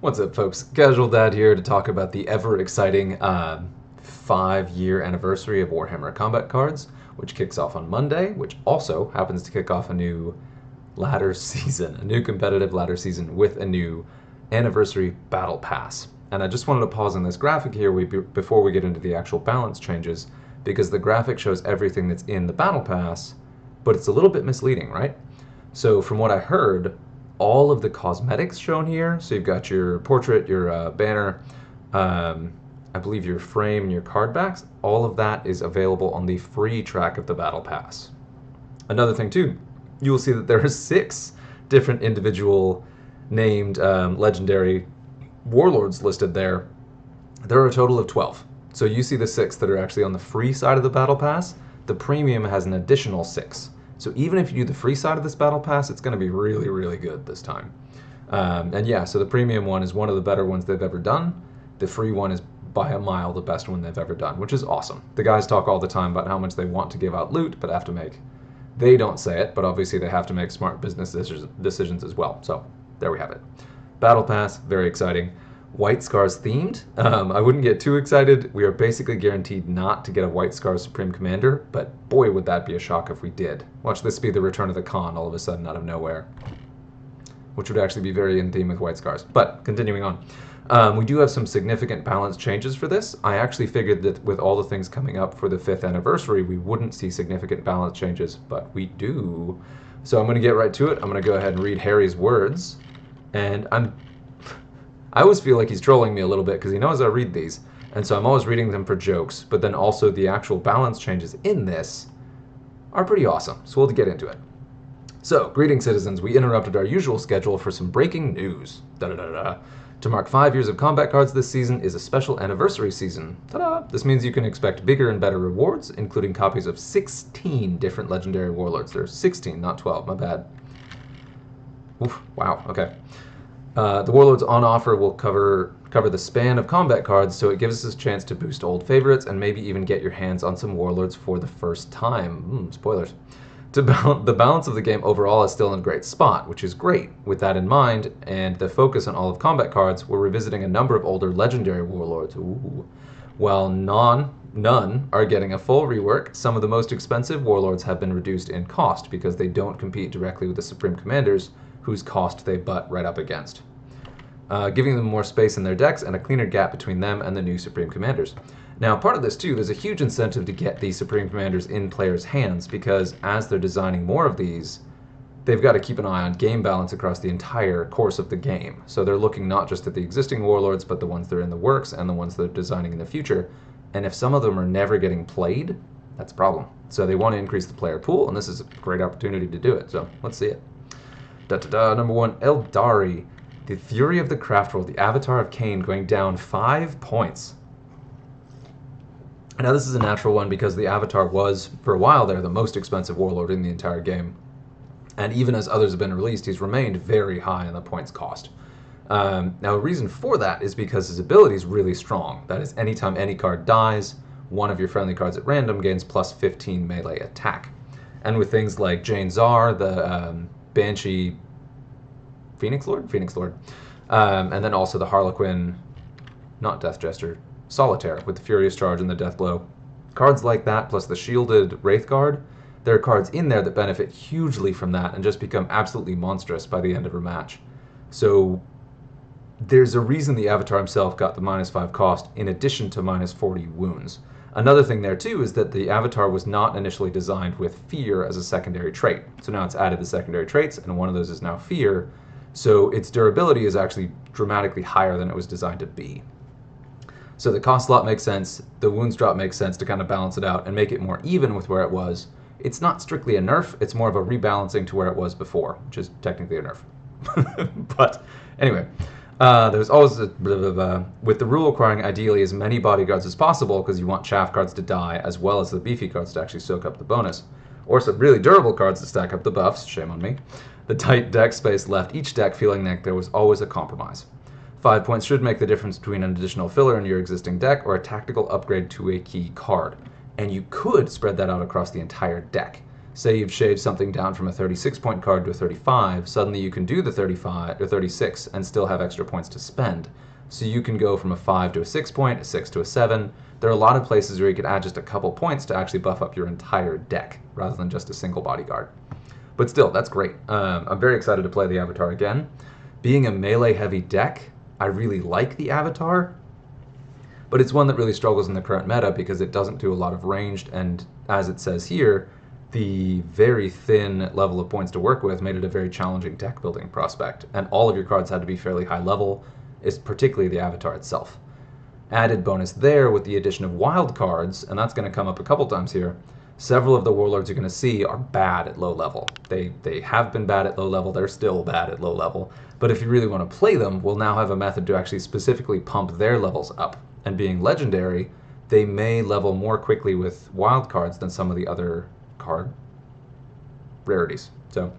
What's up, folks? Casual Dad here to talk about the ever-exciting 5-year anniversary of Warhammer Combat Cards, which kicks off on Monday, which also happens to kick off a new ladder season, a new competitive ladder season with a new anniversary Battle Pass. And I just wanted to pause on this graphic here before we get into the actual balance changes, because the graphic shows everything that's in the Battle Pass, but it's a little bit misleading, right? So from what I heard, all of the cosmetics shown here, so you've got your portrait, your banner, I believe your frame and your card backs, all of that is available on the free track of the Battle Pass. Another thing too, you will see that there are 6 different individual named legendary warlords listed there. There are a total of 12. So you see the 6 that are actually on the free side of the Battle Pass. The premium has an additional 6. So even if you do the free side of this Battle Pass, it's going to be really, really good this time. And yeah, so the premium one is one of the better ones they've ever done. The free one is by a mile the best one they've ever done, which is awesome. The guys talk all the time about how much they want to give out loot, but have to make... They don't say it, but obviously they have to make smart business decisions as well. So there we have it. Battle Pass, very exciting. White Scars themed. I wouldn't get too excited. We are basically guaranteed not to get a White Scars Supreme Commander, but boy would that be a shock if we did. Watch this be the return of the Khan all of a sudden out of nowhere, which would actually be very in theme with White Scars. But continuing on, we do have some significant balance changes for this. I actually figured that with all the things coming up for the 5th anniversary, we wouldn't see significant balance changes, but we do. So I'm going to get right to it. I'm going to go ahead and read Harry's words, and I always feel like he's trolling me a little bit because he knows I read these, and so I'm always reading them for jokes, but then also the actual balance changes in this are pretty awesome, so we'll get into it. So, greetings citizens, we interrupted our usual schedule for some breaking news. Da-da-da-da. To mark 5 years of combat cards this season is a special anniversary season. Ta-da! This means you can expect bigger and better rewards, including copies of 16 different legendary warlords. There's 16, not 12, my bad. Oof, wow, okay. The Warlords on offer will cover the span of combat cards, so it gives us a chance to boost old favorites and maybe even get your hands on some Warlords for the first time. Spoilers. The balance of the game overall is still in a great spot, which is great. With that in mind, and the focus on all of combat cards, we're revisiting a number of older legendary Warlords. Ooh. While none are getting a full rework, some of the most expensive Warlords have been reduced in cost because they don't compete directly with the Supreme Commanders, whose cost they butt right up against, giving them more space in their decks and a cleaner gap between them and the new Supreme Commanders. Now, part of this too, there's a huge incentive to get these Supreme Commanders in players' hands because as they're designing more of these, they've got to keep an eye on game balance across the entire course of the game. So they're looking not just at the existing Warlords, but the ones that are in the works and the ones they're designing in the future. And if some of them are never getting played, that's a problem. So they want to increase the player pool, and this is a great opportunity to do it. So let's see it. Number 1, Eldari, the Fury of the Craft World, the Avatar of Cain, going down 5 points. Now this is a natural one because the Avatar was, for a while there, the most expensive warlord in the entire game. And even as others have been released, he's remained very high in the points cost. Now the reason for that is because his ability is really strong. That is, anytime any card dies, one of your friendly cards at random gains plus 15 melee attack. And with things like Jane Czar, the Banshee Phoenix Lord? Phoenix Lord. And then also the Harlequin, not Death Jester, Solitaire with the Furious Charge and the Death Blow. Cards like that, plus the Shielded Wraith Guard, there are cards in there that benefit hugely from that and just become absolutely monstrous by the end of a match. So there's a reason the Avatar himself got the -5 cost in addition to -40 wounds. Another thing there too is that the Avatar was not initially designed with Fear as a secondary trait. So now it's added the secondary traits, and one of those is now Fear. So its durability is actually dramatically higher than it was designed to be. So the cost slot makes sense, the wounds drop makes sense to kind of balance it out and make it more even with where it was. It's not strictly a nerf, it's more of a rebalancing to where it was before, which is technically a nerf. But anyway. There's always a blah, blah, blah, with the rule requiring ideally as many bodyguards as possible because you want chaff cards to die as well as the beefy cards to actually soak up the bonus, or some really durable cards to stack up the buffs, shame on me. The tight deck space left each deck feeling like there was always a compromise. 5 points should make the difference between an additional filler in your existing deck or a tactical upgrade to a key card, and you could spread that out across the entire deck. say you've shaved something down from a 36-point card to a 35, suddenly you can do the 35 or 36 and still have extra points to spend. So you can go from a 5 to a 6 point, a 6 to a 7. There are a lot of places where you could add just a couple points to actually buff up your entire deck rather than just a single bodyguard. But still, that's great. I'm very excited to play the Avatar again. Being a melee-heavy deck, I really like the Avatar, but it's one that really struggles in the current meta because it doesn't do a lot of ranged, and as it says here, the very thin level of points to work with made it a very challenging deck building prospect, and all of your cards had to be fairly high level, particularly the Avatar itself. Added bonus there with the addition of wild cards, and that's going to come up a couple times here, several of the Warlords you're going to see are bad at low level. They have been bad at low level, they're still bad at low level, but if you really want to play them, we'll now have a method to actually specifically pump their levels up. And being legendary, they may level more quickly with wild cards than some of the other card rarities. So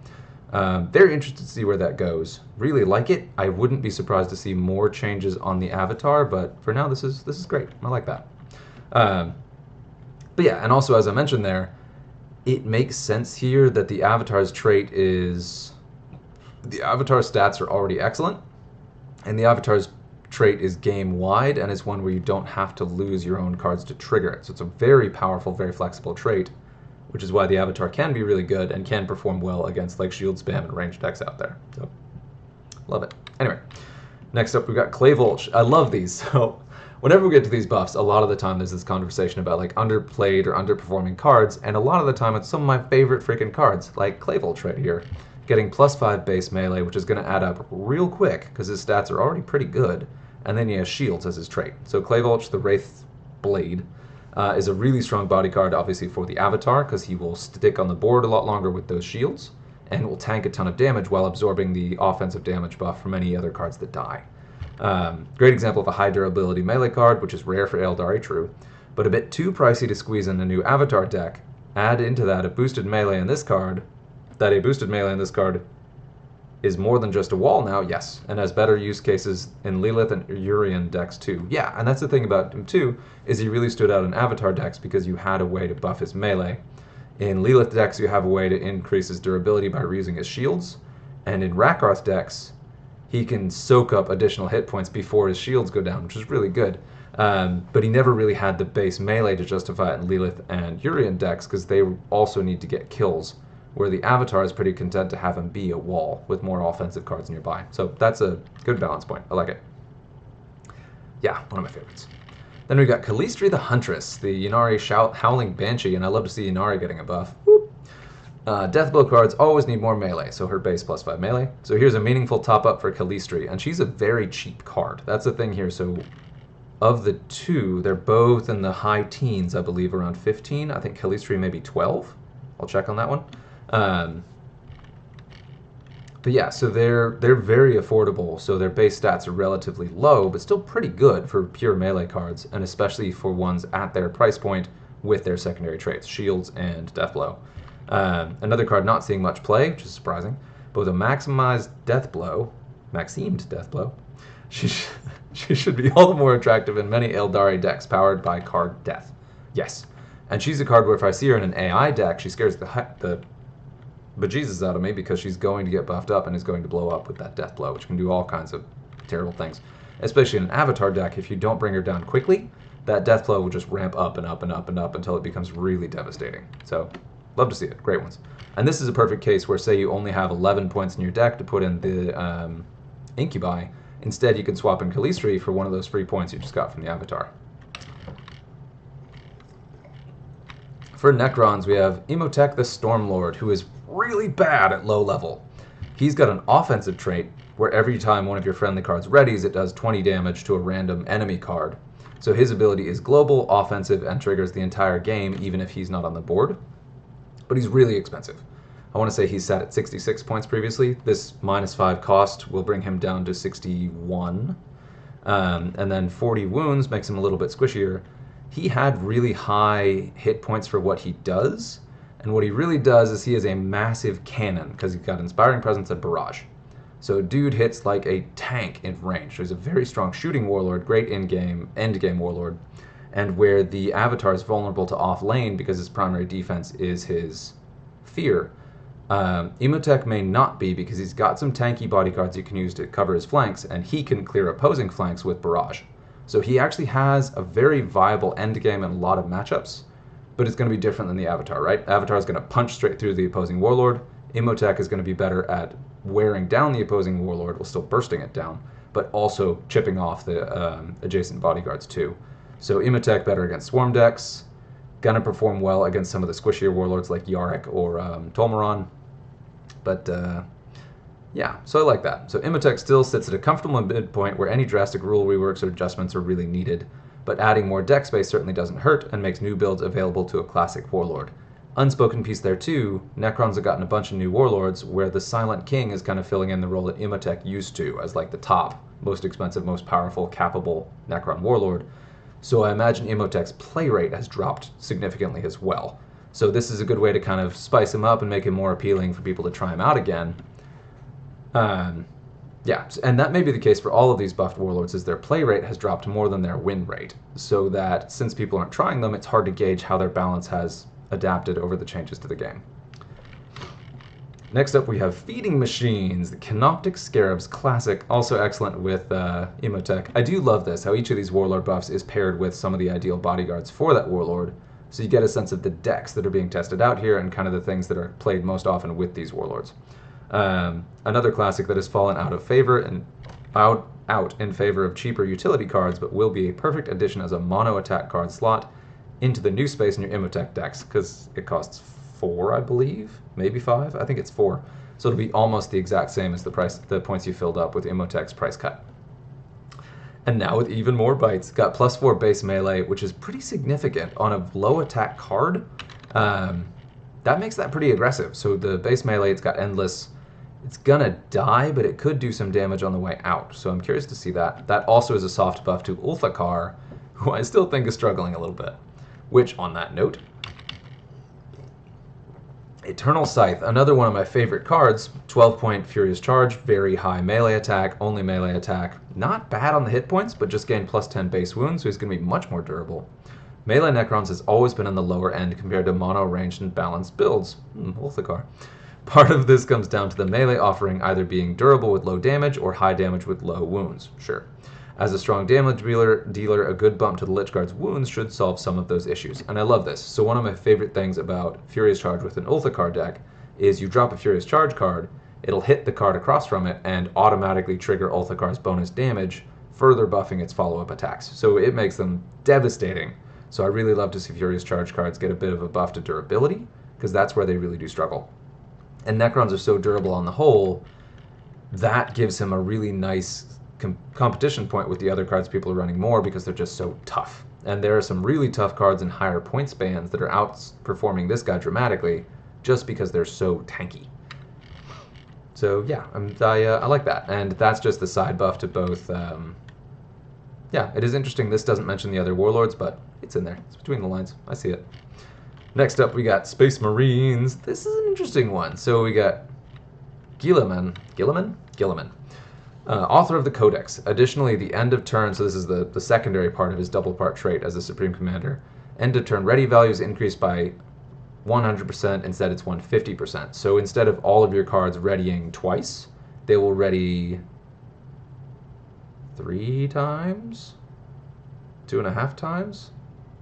very interested to see where that goes. Really like it. I wouldn't be surprised to see more changes on the Avatar, but for now this is great. I like that. But yeah, and also as I mentioned there, it makes sense here that the Avatar's trait is... The Avatar stats are already excellent, and the Avatar's trait is game-wide, and it's one where you don't have to lose your own cards to trigger it. So it's a very powerful, very flexible trait, which is why the Avatar can be really good and can perform well against like shield spam and ranged decks out there. So, love it. Anyway, next up we've got Clay Volch. I love these. So, whenever we get to these buffs, a lot of the time there's this conversation about like underplayed or underperforming cards, and a lot of the time it's some of my favorite freaking cards, like Clay Volch right here, getting +5 base melee, which is going to add up real quick because his stats are already pretty good, and then he has shields as his trait. So Clay Volch, the Wraith Blade, is a really strong body card, obviously, for the Avatar, because he will stick on the board a lot longer with those shields, and will tank a ton of damage while absorbing the offensive damage buff from any other cards that die. Great example of a high durability melee card, which is rare for Eldari, true, but a bit too pricey to squeeze in a new Avatar deck. Add into that a boosted melee in this card, is more than just a wall now, yes, and has better use cases in Lilith and Urian decks too. Yeah, and that's the thing about him too, is he really stood out in Avatar decks because you had a way to buff his melee. In Lilith decks, you have a way to increase his durability by reusing his shields, and in Rakarth decks, he can soak up additional hit points before his shields go down, which is really good. But he never really had the base melee to justify it in Lilith and Urian decks because they also need to get kills, where the Avatar is pretty content to have him be a wall with more offensive cards nearby. So that's a good balance point. I like it. Yeah, one of my favorites. Then we've got Kalistri the Huntress, the Ynnari Howling Banshee, and I love to see Ynnari getting a buff. Deathblow cards always need more melee, so her base +5 melee. So here's a meaningful top-up for Kalistri, and she's a very cheap card. That's the thing here. So of the two, they're both in the high teens, I believe, around 15. I think Kalistri maybe 12. I'll check on that one. But yeah, so they're very affordable, so their base stats are relatively low, but still pretty good for pure melee cards, and especially for ones at their price point with their secondary traits, shields and deathblow. Another card not seeing much play, which is surprising, but with a maximed deathblow, she should be all the more attractive in many Eldari decks powered by card death. Yes, and she's a card where if I see her in an AI deck, she scares the bejesus out of me because she's going to get buffed up and is going to blow up with that death blow, which can do all kinds of terrible things. Especially in an Avatar deck, if you don't bring her down quickly, that death blow will just ramp up and up and up and up until it becomes really devastating. So, love to see it. Great ones. And this is a perfect case where, say, you only have 11 points in your deck to put in the Incubi. Instead, you can swap in Kalistri for one of those free points you just got from the Avatar. For Necrons, we have Imhotep the Stormlord, who is really bad at low level. He's got an offensive trait where every time one of your friendly cards readies, it does 20 damage to a random enemy card. So his ability is global, offensive, and triggers the entire game even if he's not on the board. But he's really expensive. I want to say he's sat at 66 points previously. This -5 cost will bring him down to 61. And then 40 wounds makes him a little bit squishier. He had really high hit points for what he does, and what he really does is he has a massive cannon because he's got Inspiring Presence and Barrage. So dude hits like a tank in range. So he's a very strong shooting warlord, great in-game, end-game warlord, and where the Avatar is vulnerable to off lane because his primary defense is his Fear. Imhotep may not be because he's got some tanky body cards you can use to cover his flanks, and he can clear opposing flanks with Barrage. So he actually has a very viable endgame in a lot of matchups, but it's going to be different than the Avatar, right? Avatar is going to punch straight through the opposing Warlord. Imhotep is going to be better at wearing down the opposing Warlord while still bursting it down, but also chipping off the adjacent bodyguards too. So Imhotep better against Swarm decks, gonna perform well against some of the squishier Warlords like Yarrick or Tolmaron. But yeah, so I like that. So Imhotep still sits at a comfortable midpoint where any drastic rule reworks or adjustments are really needed, but adding more deck space certainly doesn't hurt and makes new builds available to a classic Warlord. Unspoken piece there too, Necrons have gotten a bunch of new Warlords where the Silent King is kind of filling in the role that Imhotep used to as like the top, most expensive, most powerful, capable Necron Warlord. So I imagine Imhotep's play rate has dropped significantly as well. So this is a good way to kind of spice him up and make him more appealing for people to try him out again. Yeah, and that may be the case for all of these buffed Warlords, as their play rate has dropped more than their win rate, so that since people aren't trying them, it's hard to gauge how their balance has adapted over the changes to the game. Next up we have Feeding Machines, the Canoptic Scarabs classic, also excellent with Imhotep. I do love this, how each of these Warlord buffs is paired with some of the ideal bodyguards for that Warlord, so you get a sense of the decks that are being tested out here and kind of the things that are played most often with these Warlords. Another classic that has fallen out of favor and out in favor of cheaper utility cards, but will be a perfect addition as a mono attack card slot into the new space in your Imhotep decks, because it costs 4, I believe, maybe 5. I think it's 4, so it'll be almost the exact same as the points you filled up with Imhotep's price cut. And now with even more bites, got +4 base melee, which is pretty significant on a low attack card. That makes that pretty aggressive. So the base melee, it's got endless. It's gonna die, but it could do some damage on the way out. So I'm curious to see that. That also is a soft buff to Ulthakar, who I still think is struggling a little bit. Which, on that note, Eternal Scythe, another one of my favorite cards. 12-point Furious Charge, very high melee attack, only melee attack. Not bad on the hit points, but just gained +10 base wounds, so he's going to be much more durable. Melee Necrons has always been on the lower end compared to mono-ranged and balanced builds. Ulthakar. Part of this comes down to the melee offering either being durable with low damage or high damage with low wounds. Sure. As a strong damage dealer, a good bump to the Lich Guard's wounds should solve some of those issues. And I love this. So one of my favorite things about Furious Charge with an Ulthakar deck is you drop a Furious Charge card, it'll hit the card across from it and automatically trigger Ulthakar's bonus damage, further buffing its follow-up attacks. So it makes them devastating. So I really love to see Furious Charge cards get a bit of a buff to durability, because that's where they really do struggle. And Necrons are so durable on the whole, that gives him a really nice competition point with the other cards people are running more, because they're just so tough. And there are some really tough cards in higher point spans that are outperforming this guy dramatically just because they're so tanky. So yeah, I like that. And that's just the side buff to both. Yeah, it is interesting. This doesn't mention the other Warlords, but it's in there. It's between the lines. I see it. Next up, we got Space Marines. This is an interesting one. So we got Guilliman, author of the Codex. Additionally, the end of turn, so this is the secondary part of his double part trait as a Supreme Commander. End of turn ready value is increased by 100%, instead it's 150%. So instead of all of your cards readying twice, they will ready 3 times? 2.5 times?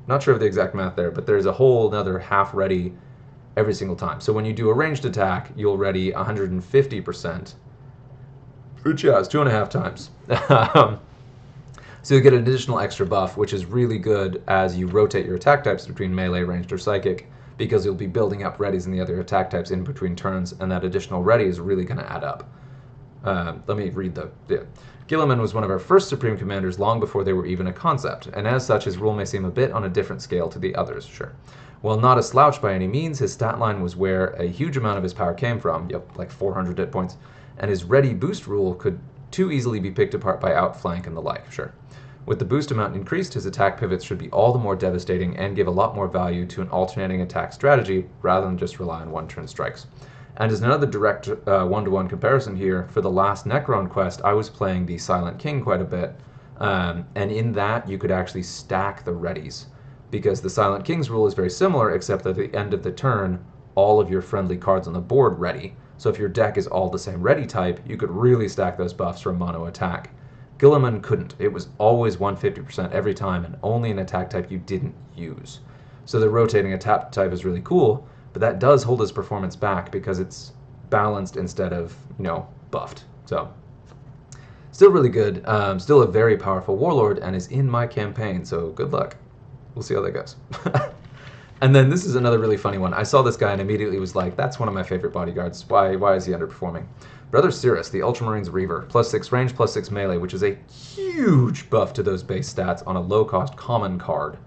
Not sure of the exact math there, but there's a whole another half ready every single time. So when you do a ranged attack, you'll ready 150%, which is 2.5 times. So you get an additional extra buff, which is really good as you rotate your attack types between melee, ranged, or psychic, because you'll be building up readies in the other attack types in between turns, and that additional ready is really going to add up. Let me read Guilliman was one of our first Supreme Commanders long before they were even a concept, and as such his rule may seem a bit on a different scale to the others, sure. While not a slouch by any means, his stat line was where a huge amount of his power came from, like 400 hit points, and his ready boost rule could too easily be picked apart by outflank and the like, sure. With the boost amount increased, his attack pivots should be all the more devastating and give a lot more value to an alternating attack strategy rather than just rely on one-turn strikes. And as another direct one-to-one comparison here, for the last Necron quest, I was playing the Silent King quite a bit, and in that you could actually stack the readies, because the Silent King's rule is very similar, except that at the end of the turn, all of your friendly cards on the board ready. So if your deck is all the same ready type, you could really stack those buffs for a mono attack. Guilliman couldn't. It was always 150% every time, and only an attack type you didn't use. So the rotating attack type is really cool, but that does hold his performance back because it's balanced instead of, buffed. So still really good. Still a very powerful warlord, and is in my campaign, so good luck. We'll see how that goes. And then this is another really funny one. I saw this guy and immediately was like, that's one of my favorite bodyguards. Why is he underperforming? Brother Cirrus, the Ultramarines Reaver, +6 range, +6 melee, which is a huge buff to those base stats on a low-cost common card.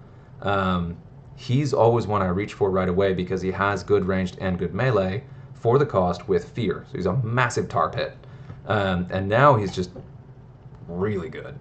He's always one I reach for right away because he has good ranged and good melee for the cost with fear. So he's a massive tar pit. And now he's just really good.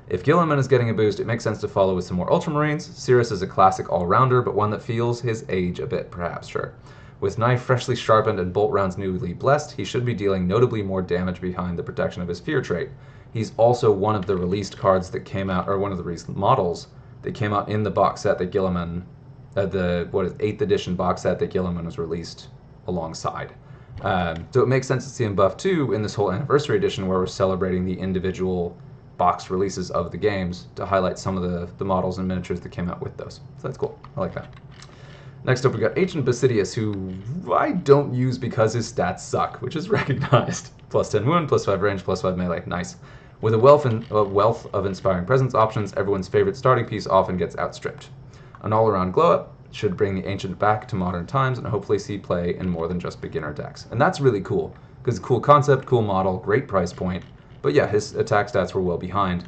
If Guilliman is getting a boost, it makes sense to follow with some more Ultramarines. Cirrus is a classic all-rounder, but one that feels his age a bit, perhaps, sure. With knife freshly sharpened and bolt rounds newly blessed, he should be dealing notably more damage behind the protection of his fear trait. He's also one of the released cards that came out, or one of the released models that came out in the box set that Guilliman, the 8th edition box set that Guilliman was released alongside. So it makes sense to see him buff too in this whole anniversary edition where we're celebrating the individual box releases of the games to highlight some of the models and miniatures that came out with those. So that's cool. I like that. Next up, we got Ancient Basidius, who I don't use because his stats suck, which is recognized. +10 wound, +5 range, +5 melee. Nice. With a wealth of inspiring presence options, everyone's favorite starting piece often gets outstripped. An all-around glow-up should bring the Ancient back to modern times and hopefully see play in more than just beginner decks. And that's really cool, because cool concept, cool model, great price point. But yeah, his attack stats were well behind.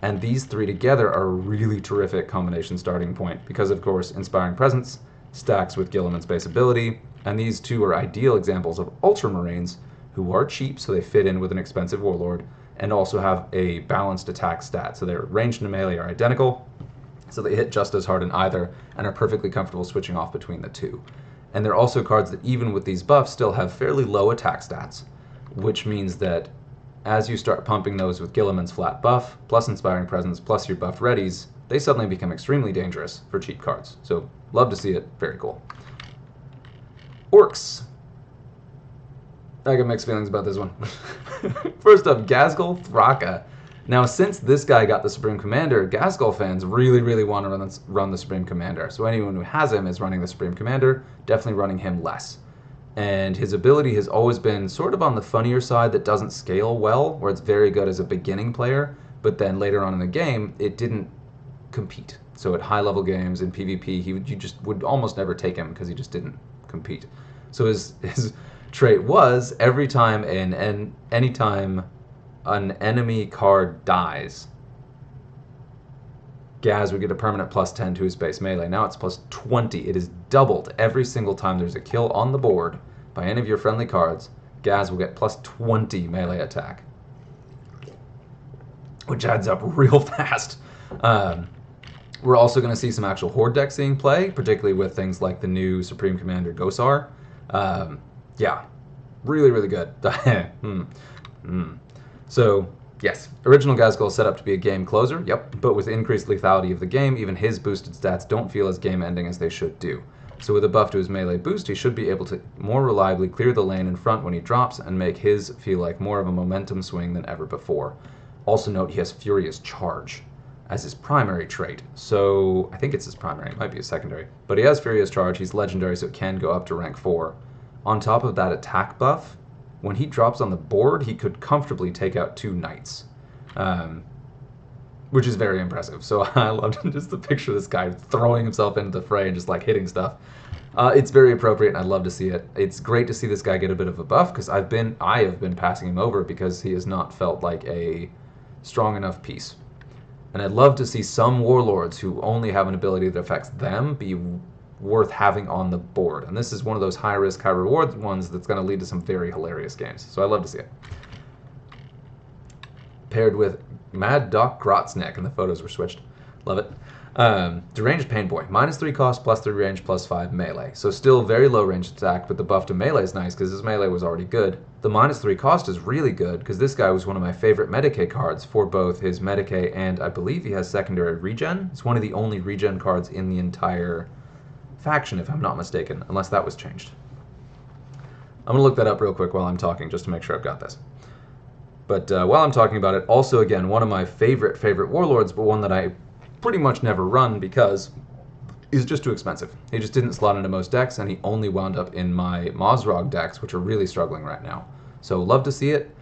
And these three together are a really terrific combination starting point because, of course, Inspiring Presence stacks with Guilliman's base ability, and these two are ideal examples of Ultramarines who are cheap, so they fit in with an expensive Warlord, and also have a balanced attack stat. So their ranged and melee are identical, so they hit just as hard in either, and are perfectly comfortable switching off between the two. And they're also cards that, even with these buffs, still have fairly low attack stats, which means that as you start pumping those with Guilliman's flat buff, plus Inspiring Presence, plus your buffed readies, they suddenly become extremely dangerous for cheap cards. So, love to see it. Very cool. Orcs. I got mixed feelings about this one. First up, Ghazghkull Thraka. Now, since this guy got the Supreme Commander, Ghazghkull fans really want to run the Supreme Commander. So anyone who has him is running the Supreme Commander, definitely running him less. And his ability has always been sort of on the funnier side that doesn't scale well, where it's very good as a beginning player, but then later on in the game, it didn't compete. So at high-level games, in PvP, you just would almost never take him because he just didn't compete. So his trait was, every time anytime an enemy card dies, Gaz would get a permanent +10 to his base melee. Now it's +20. It is doubled every single time there's a kill on the board by any of your friendly cards. Gaz will get +20 melee attack, which adds up real fast. We're also going to see some actual Horde decks seeing play, particularly with things like the new Supreme Commander Gosar. Yeah, really good. So, yes, original Ghazghkull is set up to be a game closer, yep, but with increased lethality of the game, even his boosted stats don't feel as game-ending as they should do. So with a buff to his melee boost, he should be able to more reliably clear the lane in front when he drops and make his feel like more of a momentum swing than ever before. Also note he has Furious Charge as his primary trait, so I think it's his primary, it might be his secondary. But he has Furious Charge, he's legendary, so it can go up to rank 4. On top of that attack buff, when he drops on the board, he could comfortably take out 2 knights, which is very impressive. So I loved just the picture of this guy throwing himself into the fray and just like hitting stuff. It's very appropriate, and I love to see it. It's great to see this guy get a bit of a buff because I have been passing him over because he has not felt like a strong enough piece. And I'd love to see some warlords who only have an ability that affects them be worth having on the board. And this is one of those high risk, high reward ones that's going to lead to some very hilarious games. So I love to see it. Paired with Mad Doc Grotznick, and the photos were switched. Love it. Deranged Pain Boy. -3 cost, +3 range, +5 melee. So still very low range attack, but the buff to melee is nice because his melee was already good. The -3 cost is really good because this guy was one of my favorite Medicae cards for both his Medicae and I believe he has secondary regen. It's one of the only regen cards in the entire faction, if I'm not mistaken, unless that was changed. I'm going to look that up real quick while I'm talking just to make sure I've got this. But while I'm talking about it, also again, one of my favorite Warlords, but one that I pretty much never run because he's just too expensive. He just didn't slot into most decks, and he only wound up in my Mozrog decks, which are really struggling right now. So love to see it.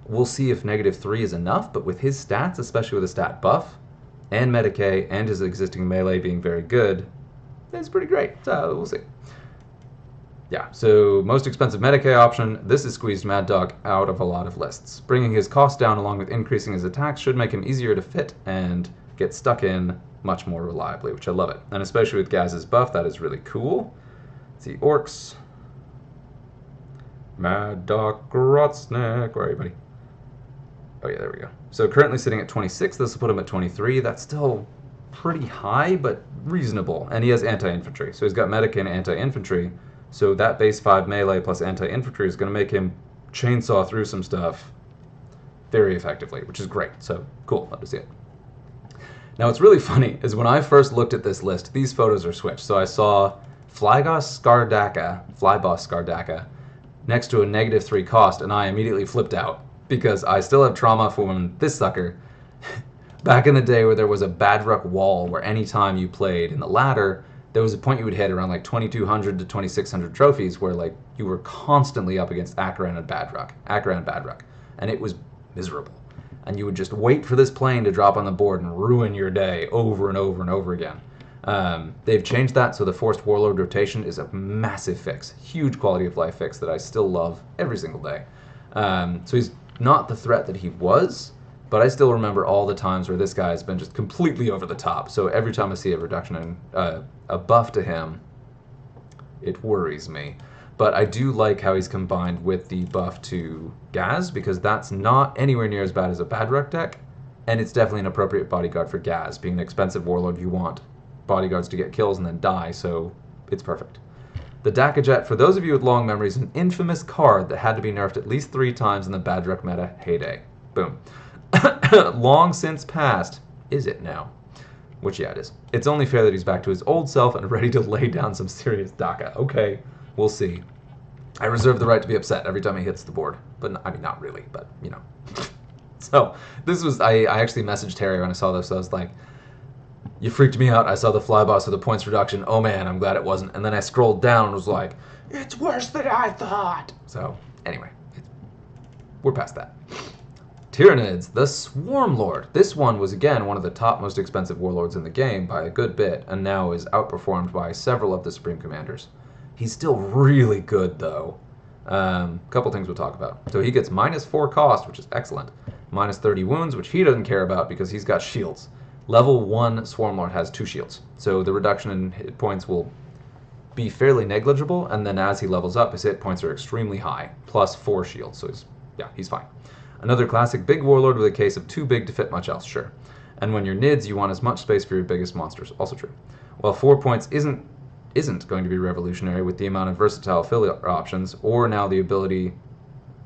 We'll see if -3 is enough, but with his stats, especially with a stat buff, and Medicae, and his existing melee being very good, it's pretty great. So we'll see. Yeah, so most expensive Medicae option, this has squeezed Mad Dog out of a lot of lists. Bringing his cost down along with increasing his attacks should make him easier to fit and get stuck in much more reliably, which I love it. And especially with Gaz's buff, that is really cool. Let's see, Orcs. Mad Dog Grotznick. Where are you, buddy? Oh yeah, there we go. So currently sitting at 26, this will put him at 23. That's still pretty high, but reasonable. And he has anti-infantry. So he's got Medicae and anti-infantry. So that base 5 melee plus anti-infantry is going to make him chainsaw through some stuff very effectively, which is great. So cool, love to see it. Now what's really funny is when I first looked at this list, these photos are switched. So I saw Flyboss Skardaka next to a -3 cost, and I immediately flipped out because I still have trauma from this sucker. Back in the day where there was a Badruck wall where any time you played in the ladder, there was a point you would hit around like 2200 to 2600 trophies where like you were constantly up against Akaran and Badruck, and it was miserable. And you would just wait for this plane to drop on the board and ruin your day over and over and over again. They've changed that, so the forced Warlord rotation is a massive fix, huge quality of life fix that I still love every single day. So he's not the threat that he was, but I still remember all the times where this guy has been just completely over the top. So every time I see a reduction in a buff to him, it worries me. But I do like how he's combined with the buff to Gaz, because that's not anywhere near as bad as a Badruck deck, and it's definitely an appropriate bodyguard for Gaz. Being an expensive Warlord, you want bodyguards to get kills and then die, so it's perfect. The Dakajet, for those of you with long memories, an infamous card that had to be nerfed at least 3 times in the Badruck meta heyday. Boom. Long since passed. Is it now? Which, yeah, it is. It's only fair that he's back to his old self and ready to lay down some serious Daka. Okay, we'll see. I reserve the right to be upset every time he hits the board. But, I mean, not really, but, you know. So, this was, I actually messaged Terry when I saw this. I was like, you freaked me out. I saw the Flyboss with the points reduction. Oh, man, I'm glad it wasn't. And then I scrolled down and was like, it's worse than I thought. So, anyway, we're past that. Tyranids, the Swarm Lord. This one was, again, one of the top most expensive warlords in the game by a good bit, and now is outperformed by several of the Supreme Commanders. He's still really good, though. Couple things we'll talk about. So he gets -4 cost, which is excellent. -30 wounds, which he doesn't care about because he's got shields. Level 1 Swarm Lord has 2 shields, so the reduction in hit points will be fairly negligible, and then as he levels up, his hit points are extremely high, plus 4 shields, so he's fine. Another classic big warlord with a case of too big to fit much else, sure. And when you're nids, you want as much space for your biggest monsters, also true. While 4 points isn't going to be revolutionary with the amount of versatile affiliate options, or now the ability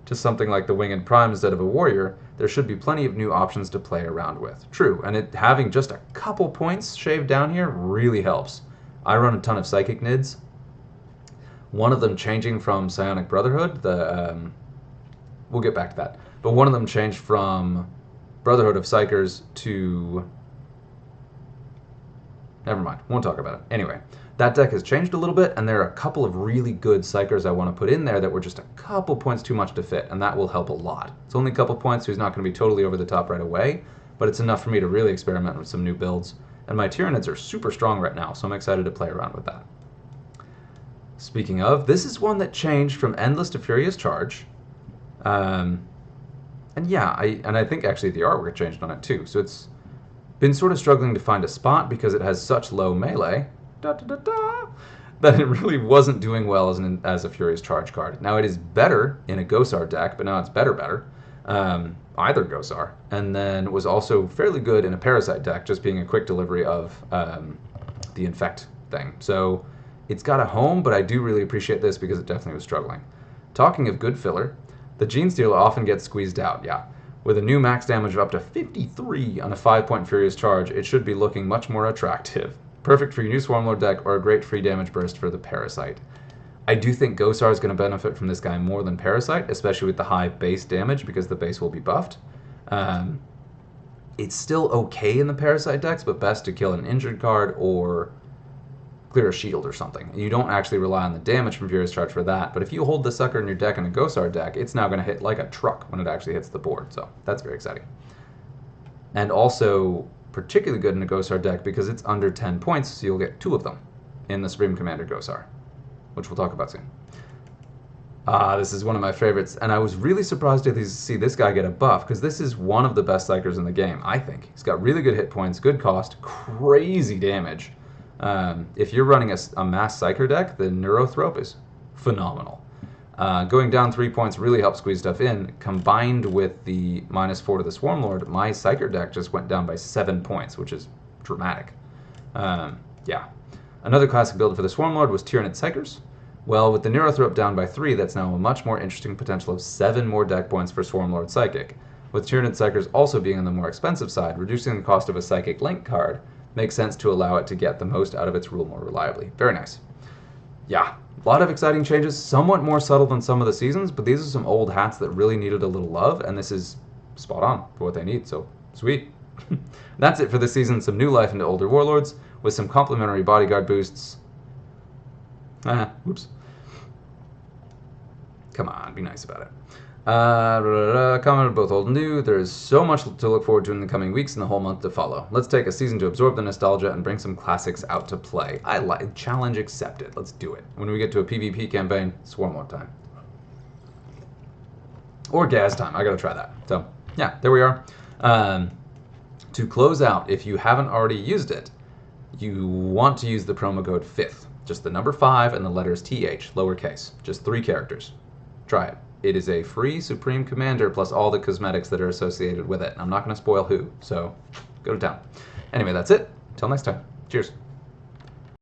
to something like the Winged Prime instead of a warrior, there should be plenty of new options to play around with. True, and having just a couple points shaved down here really helps. I run a ton of Psychic Nids. One of them changing from Psionic Brotherhood, we'll get back to that. But one of them changed from Brotherhood of Psychers to... Never mind, won't talk about it. Anyway, that deck has changed a little bit, and there are a couple of really good Psychers I want to put in there that were just a couple points too much to fit, and that will help a lot. It's only a couple points, so he's not going to be totally over the top right away, but it's enough for me to really experiment with some new builds. And my Tyranids are super strong right now, so I'm excited to play around with that. Speaking of, this is one that changed from Endless to Furious Charge. And yeah, I think actually the artwork changed on it too. So it's been sort of struggling to find a spot because it has such low melee that it really wasn't doing well as a Furious Charge card. Now it is better in a Gosar deck, but now it's better. Either Gosar. And then was also fairly good in a Parasite deck, just being a quick delivery of the Infect thing. So it's got a home, but I do really appreciate this because it definitely was struggling. Talking of good filler, the Gene Stealer often gets squeezed out, yeah. With a new max damage of up to 53 on a 5-point Furious Charge, it should be looking much more attractive. Perfect for your new Swarmlord deck or a great free damage burst for the Parasite. I do think Gosar is going to benefit from this guy more than Parasite, especially with the high base damage because the base will be buffed. Um, it's still okay in the Parasite decks, but best to kill an injured card or clear a shield or something. You don't actually rely on the damage from Furious Charge for that, but if you hold the sucker in your deck in a Gosar deck, it's now going to hit like a truck when it actually hits the board, so that's very exciting. And also particularly good in a Gosar deck because it's under 10 points, so you'll get 2 of them in the Supreme Commander Gosar, which we'll talk about soon. This is one of my favorites, and I was really surprised to see this guy get a buff, because this is one of the best Psychers in the game, I think. He's got really good hit points, good cost, crazy damage. If you're running a mass Psyker deck, the Neurothrope is phenomenal. Going down 3 points really helps squeeze stuff in. Combined with the -4 to the Swarmlord, my Psyker deck just went down by 7 points, which is dramatic. Yeah. Another classic build for the Swarmlord was Tyranid Psychers. Well, with the Neurothrope down by 3, that's now a much more interesting potential of 7 more deck points for Swarmlord Psychic. With Tyranid Psychers also being on the more expensive side, reducing the cost of a Psychic Link card makes sense to allow it to get the most out of its rule more reliably. Very nice. Yeah, a lot of exciting changes, somewhat more subtle than some of the seasons, but these are some old hats that really needed a little love, and this is spot on for what they need, so sweet. That's it for this season. Some new life into older Warlords with some complementary bodyguard boosts. Whoops. Come on, be nice about it. Commented both old and new. There is so much to look forward to in the coming weeks and the whole month to follow. Let's take a season to absorb the nostalgia and bring some classics out to play. I like challenge accepted. Let's do it. When we get to a PvP campaign, Swarmlord time. Or Gaz time. I gotta try that. So, yeah, there we are. To close out, if you haven't already used it, you want to use the promo code FIFTH. Just the number 5 and the letters TH, lowercase. Just 3 characters. Try it. It is a free Supreme Commander plus all the cosmetics that are associated with it. I'm not going to spoil who, so go to town. Anyway, that's it. Until next time. Cheers.